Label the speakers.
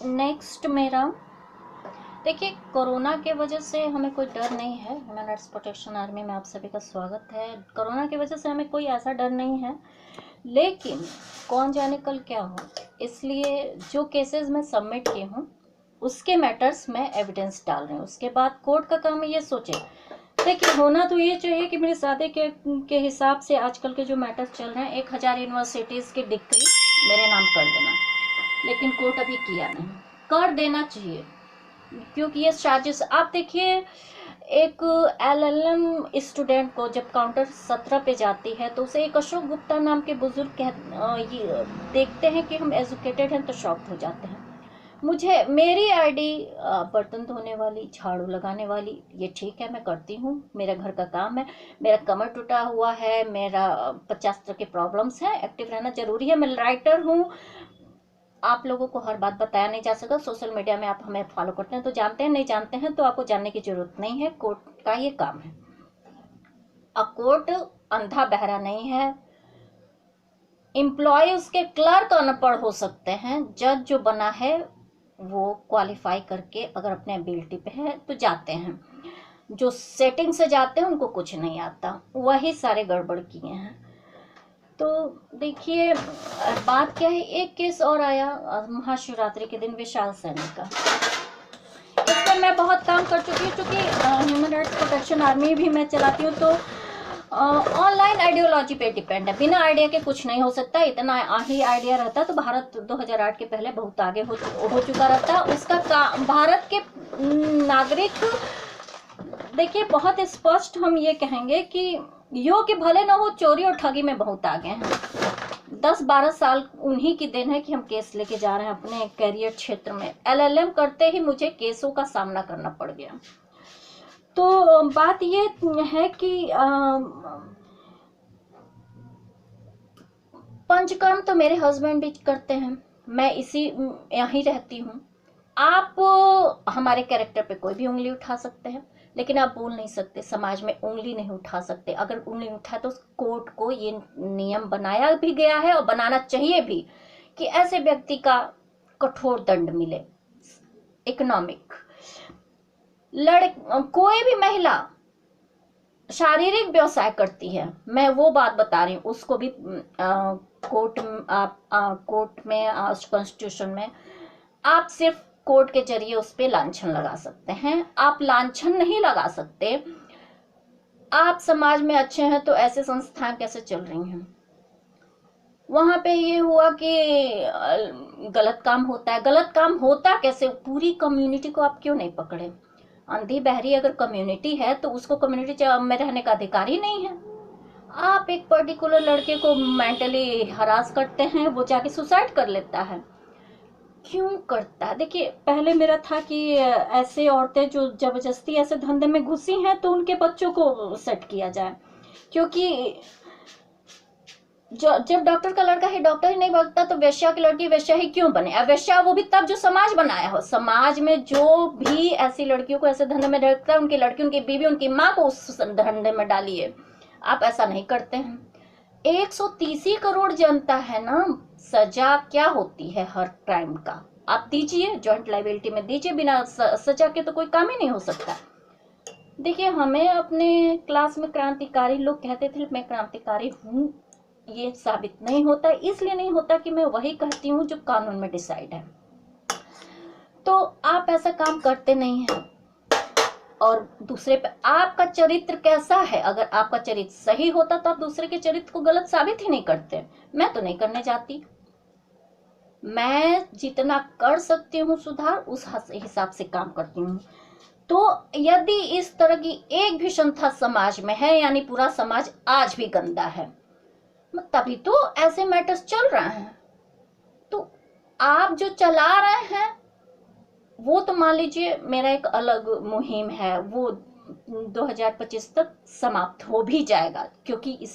Speaker 1: Next मेरा, देखिए corona के वजह से हमें कोई डर नहीं है। ह्यूमन राइट्स प्रोटेक्शन आर्मी में आप सभी का स्वागत है। कोरोना की वजह से हमें कोई ऐसा डर नहीं है, लेकिन कौन जाने कल क्या हो, इसलिए जो केसेस मैं सबमिट की हूँ उसके मैटर्स मैं एविडेंस डाल रही हूँ। उसके बाद कोर्ट का काम है ये सोचे। देखिए होना तो ये चाहिए कि मेरे शादी के हिसाब से आजकल के जो मैटर्स चल रहे हैं 1000 यूनिवर्सिटीज़ की डिग्री मेरे नाम कर देना, लेकिन कोर्ट अभी किया नहीं। कर देना चाहिए, क्योंकि ये चार्जेस आप देखिए, एक एलएलएम स्टूडेंट को जब काउंटर 17 पे जाती है तो उसे एक अशोक गुप्ता नाम के बुजुर्ग ये देखते हैं कि हम एजुकेटेड हैं तो शॉक्ड हो जाते हैं। मुझे मेरी आईडी बर्तन धोने वाली, झाड़ू लगाने वाली, ये ठीक है, मैं करती हूँ, मेरा घर का काम है। मेरा कमर टूटा हुआ है, मेरा 50 तरह के प्रॉब्लम्स हैं, एक्टिव रहना जरूरी है। मैं राइटर हूँ, आप लोगों को हर बात बताया नहीं जा सकता। सोशल मीडिया में आप हमें फॉलो करते हैं तो जानते हैं, नहीं जानते हैं तो आपको जानने की जरूरत नहीं है। कोर्ट का ये काम है। कोर्ट अंधा बहरा नहीं है। एम्प्लॉय उसके क्लर्क अनपढ़ हो सकते हैं, जज जो बना है वो क्वालिफाई करके अगर अपने एबिलिटी पे है तो जाते हैं। जो सेटिंग से जाते हैं उनको कुछ नहीं आता, वही सारे गड़बड़ किए हैं। तो देखिए बात क्या है, एक केस और आया महाशिवरात्रि के दिन विशाल सैनी का। इस पर मैं बहुत काम कर चुकी हूँ, क्योंकि ह्यूमन राइट्स प्रोटेक्शन आर्मी भी मैं चलाती हूँ। तो ऑनलाइन आइडियोलॉजी पे डिपेंड है, बिना आइडिया के कुछ नहीं हो सकता। इतना ही आइडिया रहता तो भारत 2008 के पहले बहुत आगे हो चुका रहता। उसका भारत के नागरिक, देखिए बहुत स्पष्ट हम ये कहेंगे कि योग्य भले न हो, चोरी और ठगी में बहुत आगे हैं। 10-12 साल उन्हीं की देन है कि हम केस लेके जा रहे हैं अपने कैरियर क्षेत्र में। एलएलएम करते ही मुझे केसों का सामना करना पड़ गया। तो बात ये है कि पंचकर्म तो मेरे हस्बैंड भी करते हैं, मैं यहीं रहती हूँ। आप हमारे कैरेक्टर पे कोई भी उंगली उठा सकते हैं, लेकिन आप बोल नहीं सकते, समाज में उंगली नहीं उठा सकते। अगर उंगली उठा तो कोर्ट को ये नियम बनाया भी गया है और बनाना चाहिए भी कि ऐसे व्यक्ति का कठोर दंड मिले। इकोनॉमिक कोई भी महिला शारीरिक व्यवसाय करती है, मैं वो बात बता रही हूँ, उसको भी कोर्ट में कॉन्स्टिट्यूशन में आप सिर्फ कोर्ट के जरिए उस पर लांछन लगा सकते हैं। आप लांछन नहीं लगा सकते। आप समाज में अच्छे हैं तो ऐसे संस्थाएं कैसे चल रही हैं? वहां पे ये हुआ कि गलत काम होता है। गलत काम होता कैसे? पूरी कम्युनिटी को आप क्यों नहीं पकड़े? अंधी बहरी अगर कम्युनिटी है तो उसको कम्युनिटी में रहने का अधिकार ही नहीं है। आप एक पर्टिकुलर लड़के को मेंटली हरास करते हैं, वो जाके सुसाइड कर लेता है। क्यों करता है? देखिए पहले मेरा था कि ऐसे औरतें जो जबरदस्ती ऐसे धंधे में घुसी हैं तो उनके बच्चों को सेट किया जाए, क्योंकि जब डॉक्टर का लड़का ही डॉक्टर ही नहीं बनता तो वेश्या की लड़की वेश्या ही क्यों बने? अब वेश्या वो भी तब जो समाज बनाया हो। समाज में जो भी ऐसी लड़कियों को ऐसे धंधे में रखता है, उनकी लड़की, उनकी बीवी, उनकी माँ को उस धंधे में डालिए। आप ऐसा नहीं करते हैं। 130 करोड़ जनता है ना, सजा क्या होती है हर क्राइम का? आप दीजिए, जॉइंट लाइबिलिटी में दीजिए, बिना सजा के तो कोई काम ही नहीं हो सकता। देखिए हमें अपने क्लास में क्रांतिकारी लोग कहते थे, मैं क्रांतिकारी हूँ, ये साबित नहीं होता। इसलिए नहीं होता कि मैं वही कहती हूँ जो कानून में डिसाइड है। तो आप ऐसा काम करते नहीं हैं। और दूसरे पे आपका चरित्र कैसा है? अगर आपका चरित्र सही होता तो आप दूसरे के चरित्र को गलत साबित ही नहीं करते। मैं तो नहीं करने जाती। मैं जितना कर सकती हूँ सुधार, उस हिसाब से काम करती हूँ। तो यदि इस तरह की एक भी संस्था समाज में है, यानी पूरा समाज आज भी गंदा है, तभी तो ऐसे मैटर्स चल रहे हैं। तो आप जो चला रहे हैं वो तो मान लीजिए मेरा एक अलग मुहिम है, वो 2025 तक समाप्त हो भी जाएगा, क्योंकि इस